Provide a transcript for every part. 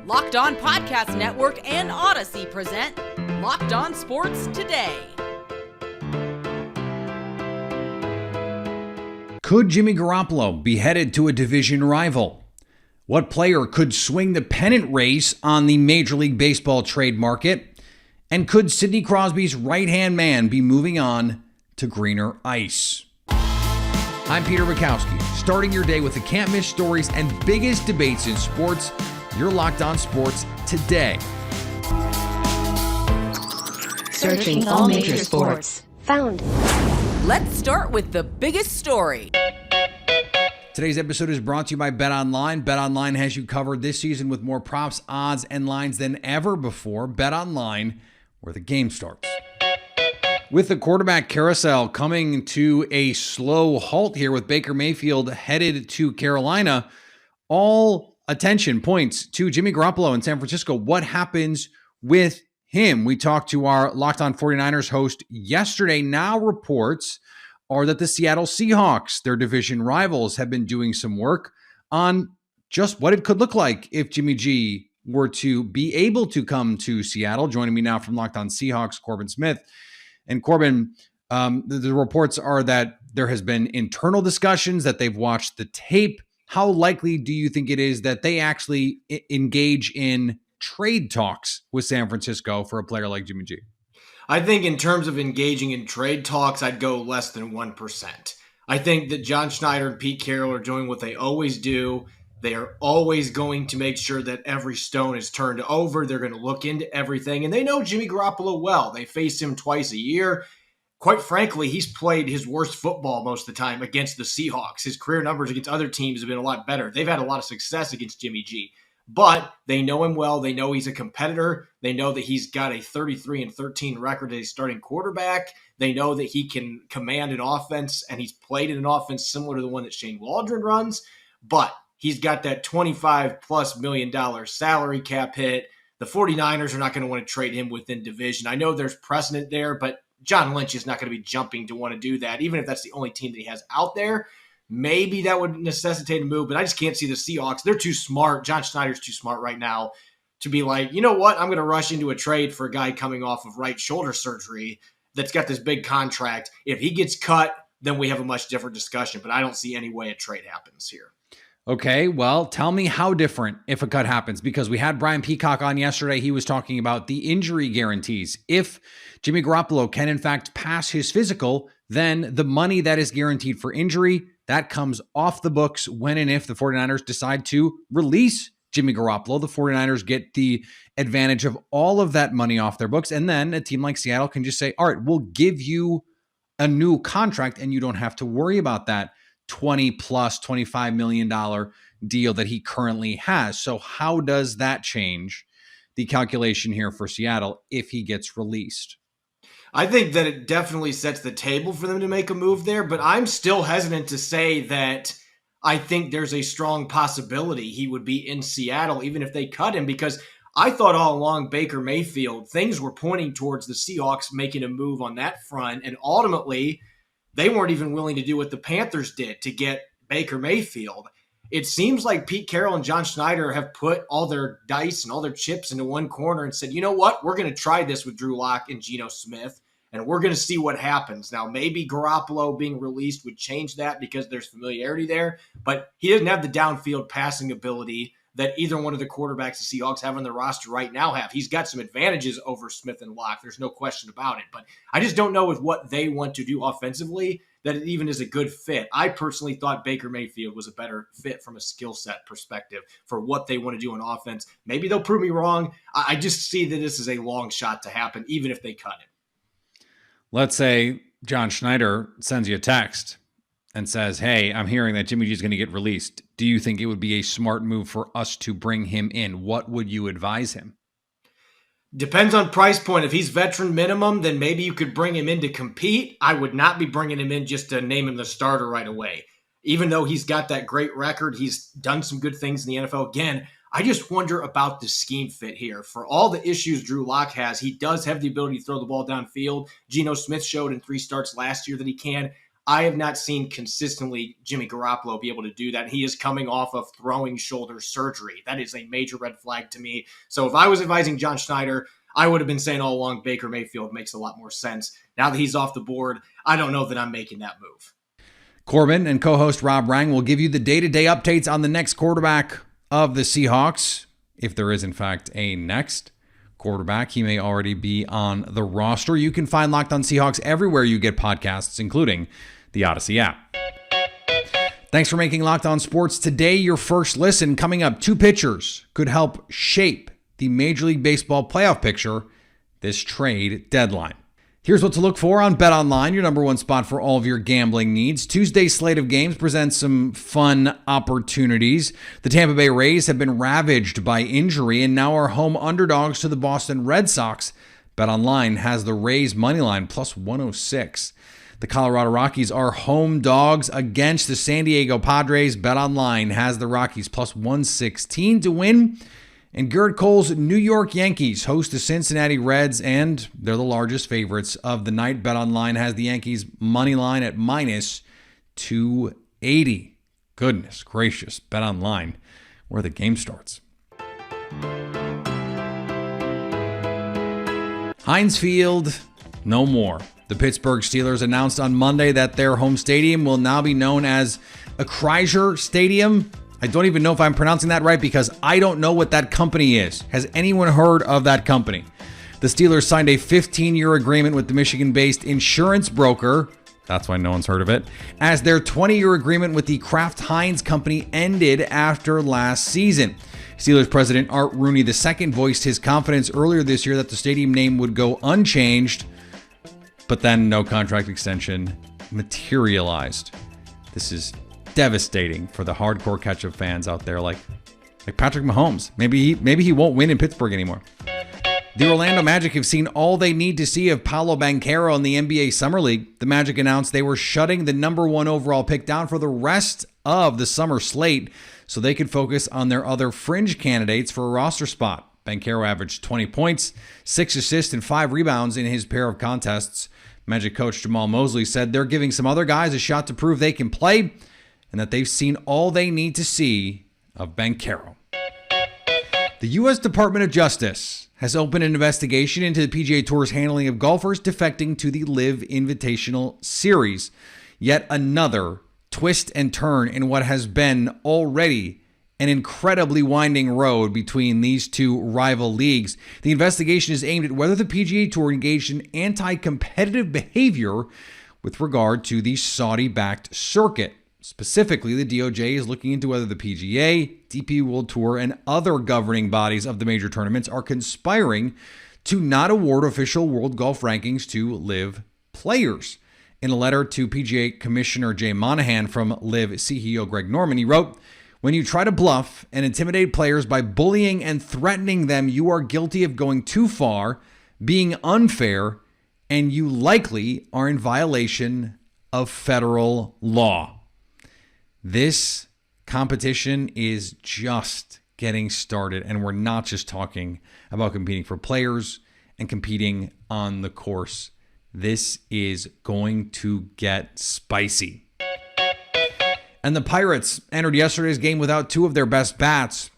Locked On Podcast Network and Odyssey present Locked On Sports Today. Could Jimmy Garoppolo be headed to a division rival? What player could swing the pennant race on the Major League Baseball trade market? And could Sidney Crosby's right-hand man be moving on to greener ice? I'm Peter Bukowski, starting your day with the can't-miss stories and biggest debates in sports. You're Locked On Sports Today. Searching all major sports. Found. Let's start with the biggest story. Today's episode is brought to you by BetOnline. BetOnline has you covered this season with more props, odds, and lines than ever before. BetOnline, where the game starts. With the quarterback carousel coming to a slow halt here with Baker Mayfield headed to Carolina, all attention points to Jimmy Garoppolo in San Francisco. What happens with him? We talked to our Locked On 49ers host yesterday. Now reports are that the Seattle Seahawks, their division rivals, have been doing some work on just what it could look like if Jimmy G were to be able to come to Seattle. Joining me now from Locked On Seahawks, Corbin Smith. And Corbin, the reports are that there has been internal discussions, that they've watched the tape. How likely do you think it is that they actually engage in trade talks with San Francisco for a player like Jimmy G? I think in terms of engaging in trade talks, I'd go less than 1%. I think that John Schneider and Pete Carroll are doing what they always do. They are always going to make sure that every stone is turned over. They're going to look into everything. And they know Jimmy Garoppolo well. They face him twice a year. Quite frankly, he's played his worst football most of the time against the Seahawks. His career numbers against other teams have been a lot better. They've had a lot of success against Jimmy G. But they know him well. They know he's a competitor. They know that he's got a 33-13 record as a starting quarterback. They know that he can command an offense, and he's played in an offense similar to the one that Shane Waldron runs. But he's got that $25+ million salary cap hit. The 49ers are not going to want to trade him within division. I know there's precedent there, but John Lynch is not going to be jumping to want to do that, even if that's the only team that he has out there. Maybe that would necessitate a move, but I just can't see the Seahawks. They're too smart. John Schneider's too smart right now to be like, you know what? I'm going to rush into a trade for a guy coming off of right shoulder surgery that's got this big contract. If he gets cut, then we have a much different discussion, but I don't see any way a trade happens here. Okay, well, tell me how different if a cut happens, because we had Brian Peacock on yesterday. He was talking about the injury guarantees. If Jimmy Garoppolo can, in fact, pass his physical, then the money that is guaranteed for injury, that comes off the books when and if the 49ers decide to release Jimmy Garoppolo. The 49ers get the advantage of all of that money off their books, and then a team like Seattle can just say, all right, we'll give you a new contract, and you don't have to worry about that $25 million deal that he currently has. So how does that change the calculation here for Seattle if he gets released? I think that it definitely sets the table for them to make a move there, but I'm still hesitant to say that I think there's a strong possibility he would be in Seattle even if they cut him, because I thought all along Baker Mayfield, things were pointing towards the Seahawks making a move on that front, and ultimately they weren't even willing to do what the Panthers did to get Baker Mayfield. It seems like Pete Carroll and John Schneider have put all their dice and all their chips into one corner and said, you know what, we're going to try this with Drew Lock and Geno Smith, and we're going to see what happens. Now, maybe Garoppolo being released would change that because there's familiarity there, but he doesn't have the downfield passing ability that either one of the quarterbacks the Seahawks have on the roster right now have. He's got some advantages over Smith and Locke. There's no question about it. But I just don't know with what they want to do offensively that it even is a good fit. I personally thought Baker Mayfield was a better fit from a skill set perspective for what they want to do on offense. Maybe they'll prove me wrong. I just see that this is a long shot to happen, even if they cut him. Let's say John Schneider sends you a text and says, hey, I'm hearing that Jimmy G is going to get released. Do you think it would be a smart move for us to bring him in? What would you advise him? Depends on price point. If he's veteran minimum, then maybe you could bring him in to compete. I would not be bringing him in just to name him the starter right away. Even though he's got that great record, he's done some good things in the NFL. Again, I just wonder about the scheme fit here. For all the issues Drew Lock has, he does have the ability to throw the ball downfield. Geno Smith showed in 3 starts last year that he can. I have not seen consistently Jimmy Garoppolo be able to do that. He is coming off of throwing shoulder surgery. That is a major red flag to me. So if I was advising John Schneider, I would have been saying all along Baker Mayfield makes a lot more sense. Now that he's off the board, I don't know that I'm making that move. Corbin and co-host Rob Rang will give you the day-to-day updates on the next quarterback of the Seahawks. If there is, in fact, a next quarterback, he may already be on the roster. You can find Locked On Seahawks everywhere you get podcasts, including the Odyssey app. Thanks for making Locked On Sports today your first listen. Coming up, 2 pitchers could help shape the Major League Baseball playoff picture this trade deadline. Here's what to look for on BetOnline, your number one spot for all of your gambling needs. Tuesday's slate of games presents some fun opportunities. The Tampa Bay Rays have been ravaged by injury and now are home underdogs to the Boston Red Sox. BetOnline has the Rays moneyline plus 106. The Colorado Rockies are home dogs against the San Diego Padres. BetOnline has the Rockies plus 116 to win. And Garrett Cole's New York Yankees host the Cincinnati Reds, and they're the largest favorites of the night. BetOnline has the Yankees money line at minus 280. Goodness gracious, BetOnline, where the game starts. Heinz Field, no more. The Pittsburgh Steelers announced on Monday that their home stadium will now be known as Acrisure Stadium. I don't even know if I'm pronouncing that right because I don't know what that company is. Has anyone heard of that company? The Steelers signed a 15-year agreement with the Michigan-based insurance broker, that's why no one's heard of it, as their 20-year agreement with the Kraft Heinz company ended after last season. Steelers president Art Rooney II voiced his confidence earlier this year that the stadium name would go unchanged, but then no contract extension materialized. This is devastating for the hardcore ketchup fans out there like Patrick Mahomes. Maybe he won't win in Pittsburgh anymore. The Orlando Magic have seen all they need to see of Paolo Banchero in the NBA Summer League. The Magic announced they were shutting the number 1 overall pick down for the rest of the summer slate so they could focus on their other fringe candidates for a roster spot. Banchero averaged 20 points, 6 assists, and 5 rebounds in his pair of contests. Magic coach Jamal Mosley said they're giving some other guys a shot to prove they can play, and that they've seen all they need to see of Banchero. The U.S. Department of Justice has opened an investigation into the PGA Tour's handling of golfers defecting to the LIV Invitational Series. Yet another twist and turn in what has been already an incredibly winding road between these two rival leagues. The investigation is aimed at whether the PGA Tour engaged in anti-competitive behavior with regard to the Saudi-backed circuit. Specifically, the DOJ is looking into whether the PGA, DP World Tour, and other governing bodies of the major tournaments are conspiring to not award official world golf rankings to LIV players. In a letter to PGA Commissioner Jay Monahan from LIV CEO Greg Norman, he wrote, "When you try to bluff and intimidate players by bullying and threatening them, you are guilty of going too far, being unfair, and you likely are in violation of federal law." This competition is just getting started, and we're not just talking about competing for players and competing on the course. This is going to get spicy. And the Pirates entered yesterday's game without 2 of their best bats.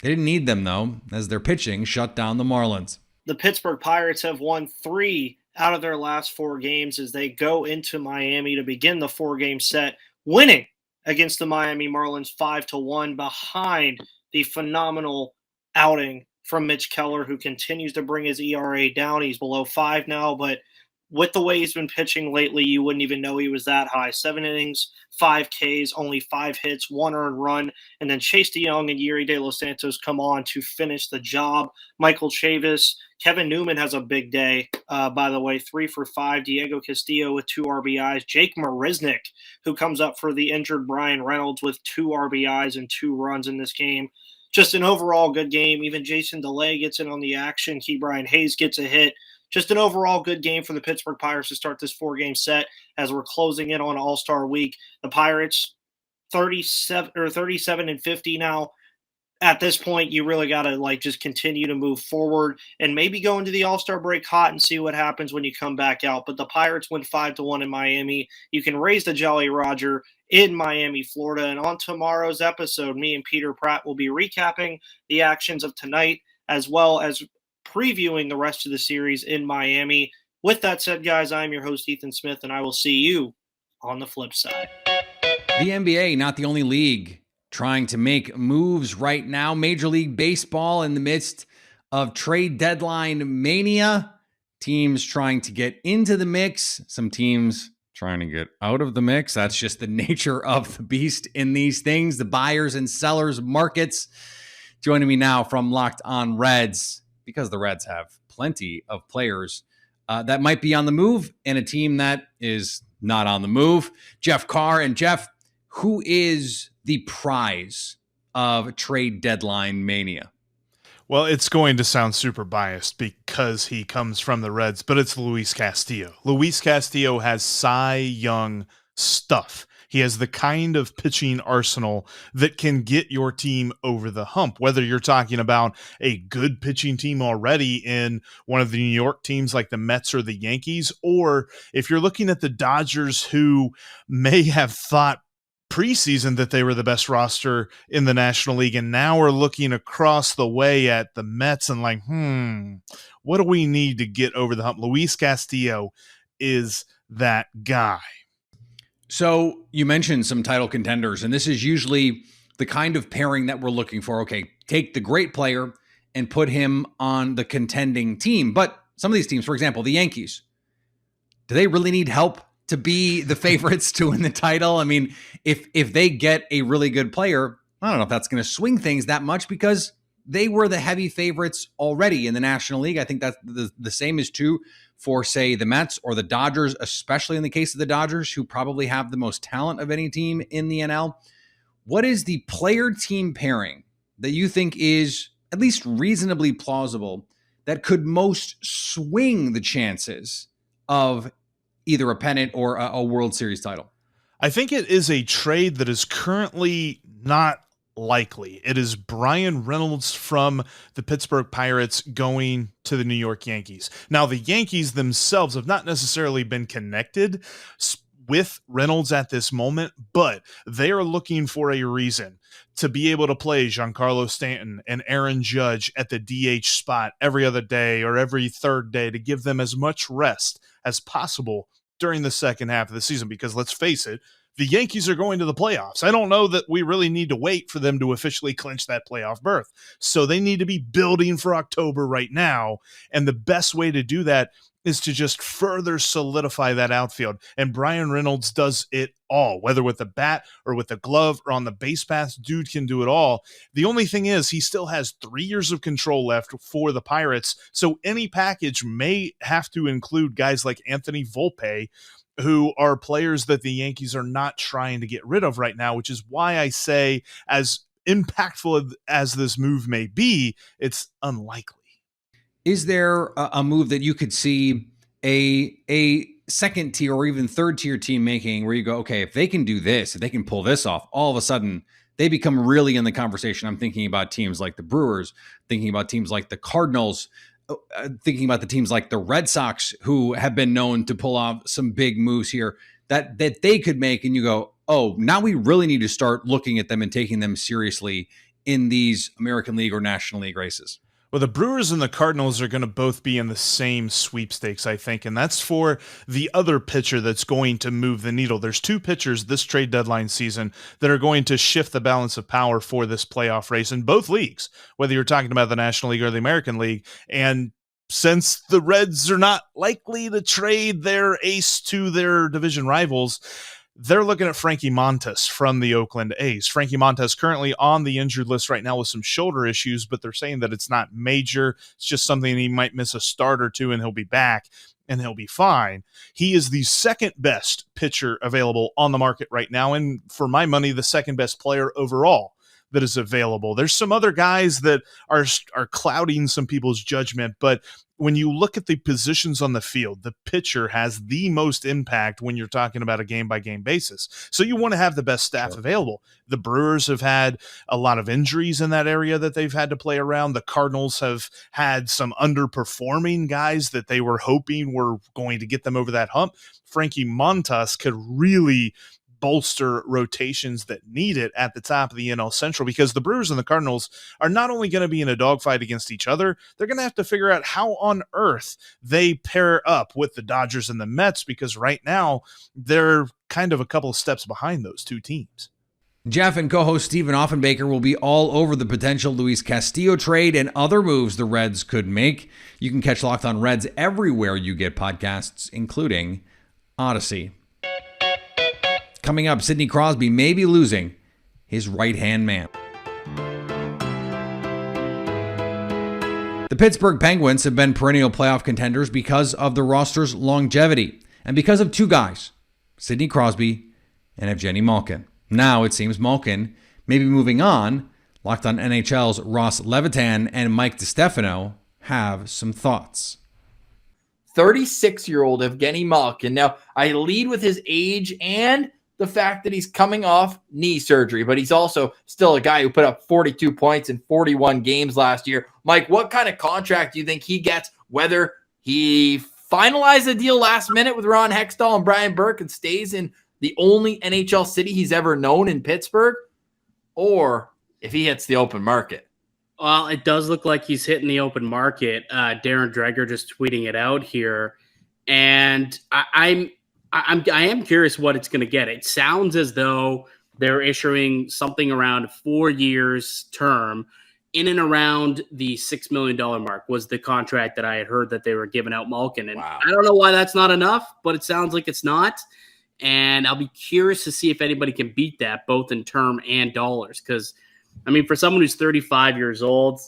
They didn't need them, though, as their pitching shut down the Marlins. The Pittsburgh Pirates have won 3 out of their last 4 games as they go into Miami to begin the 4-game set, winning against the Miami Marlins 5-1 behind the phenomenal outing from Mitch Keller, who continues to bring his ERA down. He's below 5 now, but with the way he's been pitching lately, you wouldn't even know he was that high. 7 innings, 5 Ks, only 5 hits, 1 earned run, and then Chase DeYoung and Yuri De Los Santos come on to finish the job. Michael Chavis, Kevin Newman has a big day, by the way, 3 for 5. Diego Castillo with 2 RBIs. Jake Marisnick, who comes up for the injured Bryan Reynolds with 2 RBIs and 2 runs in this game. Just an overall good game. Even Jason DeLay gets in on the action. Brian Hayes gets a hit. Just an overall good game for the Pittsburgh Pirates to start this 4-game set as we're closing in on All-Star Week. The Pirates 37 and 50 now. at this point, you really got to just continue to move forward and maybe go into the All-Star break hot and see what happens when you come back out. But the Pirates went 5-1 in Miami. You can raise the Jolly Roger in Miami, Florida. And on tomorrow's episode, me and Peter Pratt will be recapping the actions of tonight as well as previewing the rest of the series in Miami. With that said, guys, I'm your host, Ethan Smith, and I will see you on the flip side. The NBA, not the only league trying to make moves right now. Major League Baseball in the midst of trade deadline mania. Teams trying to get into the mix. Some teams trying to get out of the mix. That's just the nature of the beast in these things. The buyers and sellers markets. Joining me now from Locked On Reds, because the Reds have plenty of players that might be on the move and a team that is not on the move. Jeff Carr. And Jeff, who is the prize of trade deadline mania? Well, it's going to sound super biased because he comes from the Reds, but it's Luis Castillo. Luis Castillo has Cy Young stuff. He has the kind of pitching arsenal that can get your team over the hump, whether you're talking about a good pitching team already in one of the New York teams like the Mets or the Yankees, or if you're looking at the Dodgers, who may have thought preseason that they were the best roster in the National League, and now we're looking across the way at the Mets and what do we need to get over the hump? Luis Castillo is that guy. So you mentioned some title contenders, and this is usually the kind of pairing that we're looking for. Okay, take the great player and put him on the contending team. But some of these teams, for example, the Yankees, do they really need help to be the favorites to win the title? I mean, if they get a really good player, I don't know if that's going to swing things that much because they were the heavy favorites already in the National League. I think that the same is true for, say, the Mets or the Dodgers, especially in the case of the Dodgers, who probably have the most talent of any team in the NL. What is the player-team pairing that you think is at least reasonably plausible that could most swing the chances of either a pennant or a World Series title? I think it is a trade that is currently not likely. It is Bryan Reynolds from the Pittsburgh Pirates going to the New York Yankees. Now, the Yankees themselves have not necessarily been connected with Reynolds at this moment, but they are looking for a reason to be able to play Giancarlo Stanton and Aaron Judge at the DH spot every other day or every third day to give them as much rest as possible during the second half of the season, because let's face it, the Yankees are going to the playoffs. I don't know that we really need to wait for them to officially clinch that playoff berth. So they need to be building for October right now. And the best way to do that is to just further solidify that outfield. And Bryan Reynolds does it all, whether with the bat or with the glove or on the base paths. Dude can do it all. The only thing is he still has 3 years of control left for the Pirates. So any package may have to include guys like Anthony Volpe, who are players that the Yankees are not trying to get rid of right now, which is why I say, as impactful as this move may be, it's unlikely. Is there a move that you could see a second tier or even third tier team making where you go, okay, if they can do this, if they can pull this off, all of a sudden they become really in the conversation? I'm thinking about teams like the Brewers, thinking about teams like the Cardinals, thinking about the teams like the Red Sox, who have been known to pull off some big moves here that they could make. And you go, oh, now we really need to start looking at them and taking them seriously in these American League or National League races. Well, the Brewers and the Cardinals are going to both be in the same sweepstakes, I think, and that's for the other pitcher that's going to move the needle. There's 2 pitchers this trade deadline season that are going to shift the balance of power for this playoff race in both leagues, whether you're talking about the National League or the American League. And since the Reds are not likely to trade their ace to their division rivals, they're looking at Frankie Montas from the Oakland A's. Frankie Montas currently on the injured list right now with some shoulder issues, but they're saying that it's not major. It's just something he might miss a start or two and he'll be back and he'll be fine. He is the second best pitcher available on the market right now, and for my money, the second best player overall that is available. There's some other guys that are clouding some people's judgment, but when you look at the positions on the field, the pitcher has the most impact when you're talking about a game-by-game basis. So you want to have the best staff available. The Brewers have had a lot of injuries in that area that they've had to play around. The Cardinals have had some underperforming guys that they were hoping were going to get them over that hump. Frankie Montas could really bolster rotations that need it at the top of the NL Central, because the Brewers and the Cardinals are not only going to be in a dogfight against each other, they're going to have to figure out how on earth they pair up with the Dodgers and the Mets, because right now they're kind of a couple of steps behind those two teams. Jeff and co-host Stephen Offenbaker will be all over the potential Luis Castillo trade and other moves the Reds could make. You can catch Locked On Reds everywhere you get podcasts, including Odyssey. Coming up, Sydney Crosby may be losing his right-hand man. The Pittsburgh Penguins have been perennial playoff contenders because of the roster's longevity and because of two guys, Sidney Crosby and Evgeni Malkin. Now it seems Malkin may be moving on. Locked On NHL's Ross Levitan and Mike DiStefano have some thoughts. 36-year-old Evgeni Malkin. Now, I lead with his age and the fact that he's coming off knee surgery, but he's also still a guy who put up 42 points in 41 games last year. Mike, what kind of contract do you think he gets, whether he finalized the deal last minute with Ron Hextall and Brian Burke and stays in the only NHL city he's ever known in Pittsburgh, or if he hits the open market? Well, it does look like he's hitting the open market. Darren Dreger just tweeting it out here. And I am curious what it's going to get. It sounds as though they're issuing something around 4 years term, in and around the $6 million mark was the contract that I had heard that they were giving out Malkin. And wow. I don't know why that's not enough, but it sounds like it's not. And I'll be curious to see if anybody can beat that, both in term and dollars. Because, I mean, for someone who's 35 years old,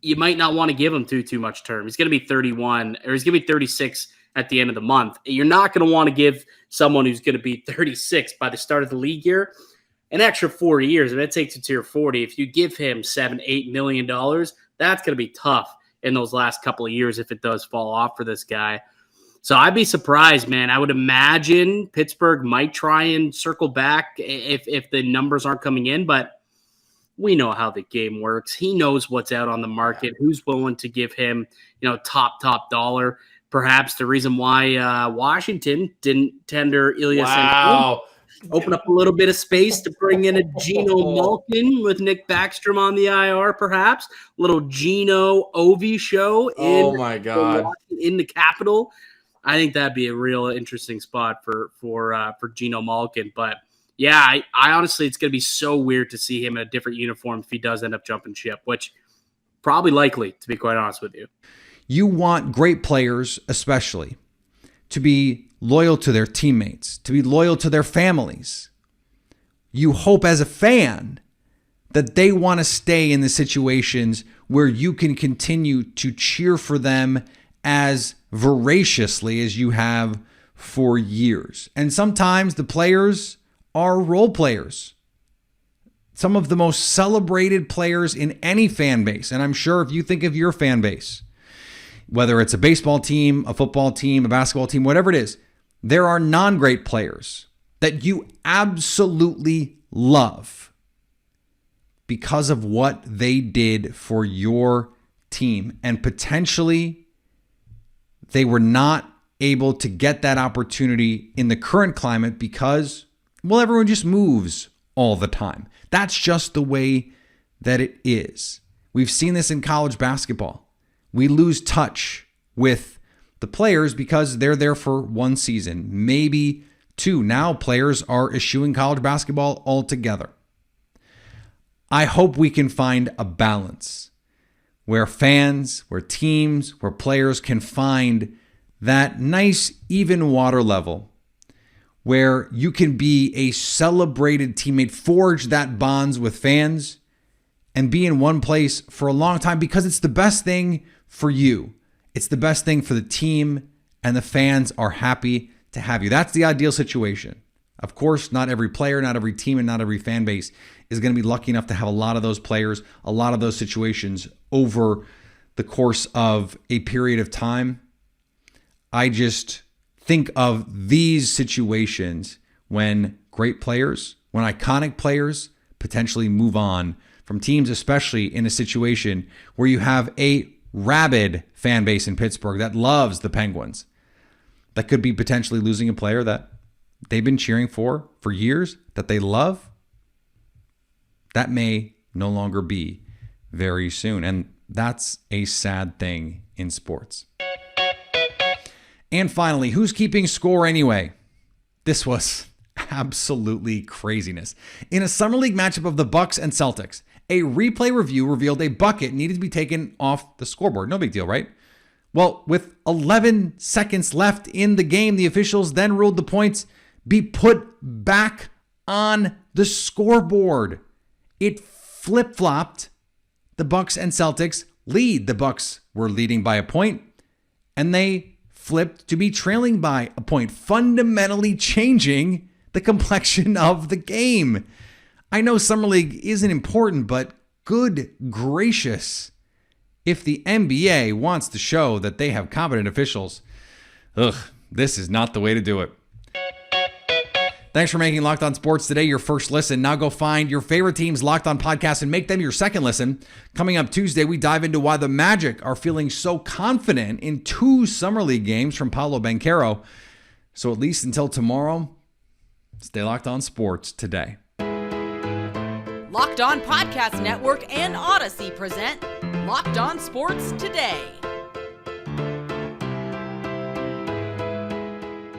you might not want to give him too much term. He's going to be 31, or he's going to be 36 at the end of the month. You're not going to want to give someone who's going to be 36 by the start of the league year an extra 4 years. If that takes you to your 40, if you give him $7-8 million, that's going to be tough in those last couple of years if it does fall off for this guy. So I'd be surprised, man. I would imagine Pittsburgh might try and circle back if the numbers aren't coming in, but we know how the game works. He knows what's out on the market, who's willing to give him, top dollar. Perhaps the reason why Washington didn't tender Ilya Sandin, open up a little bit of space to bring in a Geno Malkin with Nick Backstrom on the IR, perhaps. Little Geno Ovi show in the Capitol. I think that'd be a real interesting spot for Geno Malkin. But yeah, I honestly, it's going to be so weird to see him in a different uniform if he does end up jumping ship, which probably likely, to be quite honest with you. You want great players, especially, to be loyal to their teammates, to be loyal to their families. You hope as a fan that they want to stay in the situations where you can continue to cheer for them as voraciously as you have for years. And sometimes the players are role players. Some of the most celebrated players in any fan base. And I'm sure if you think of your fan base, whether it's a baseball team, a football team, a basketball team, whatever it is, there are non-great players that you absolutely love because of what they did for your team. And potentially they were not able to get that opportunity in the current climate because, well, everyone just moves all the time. That's just the way that it is. We've seen this in college basketball. We lose touch with the players because they're there for one season, maybe two. Now players are eschewing college basketball altogether. I hope we can find a balance where fans, where teams, where players can find that nice, even water level where you can be a celebrated teammate, forge that bonds with fans, and be in one place for a long time because it's the best thing for you. It's the best thing for the team, and the fans are happy to have you. That's the ideal situation. Of course, not every player, not every team, and not every fan base is going to be lucky enough to have a lot of those players, a lot of those situations over the the course of a period of time, I just think of these situations when great players, when iconic players potentially move on from teams, especially in a situation where you have a rabid fan base in Pittsburgh that loves the Penguins, that could be potentially losing a player that they've been cheering for years, that they love. That may no longer be very soon. And that's a sad thing in sports. And finally, who's keeping score anyway? This was absolutely craziness. In a summer league matchup of the Bucks and Celtics, a replay review revealed a bucket needed to be taken off the scoreboard. No big deal, right? Well, with 11 seconds left in the game, the officials then ruled the points be put back on the scoreboard. It flip-flopped. The Bucks and Celtics lead. The Bucks were leading by a point, and they flipped to be trailing by a point, fundamentally changing the complexion of the game. I know Summer League isn't important, but good gracious, if the NBA wants to show that they have competent officials, this is not the way to do it. Thanks for making Locked On Sports today your first listen. Now go find your favorite team's Locked On podcast and make them your second listen. Coming up Tuesday, we dive into why the Magic are feeling so confident in 2 Summer League games from Paolo Banchero. So at least until tomorrow, stay locked on sports today. Locked On Podcast Network and Odyssey present Locked On Sports Today.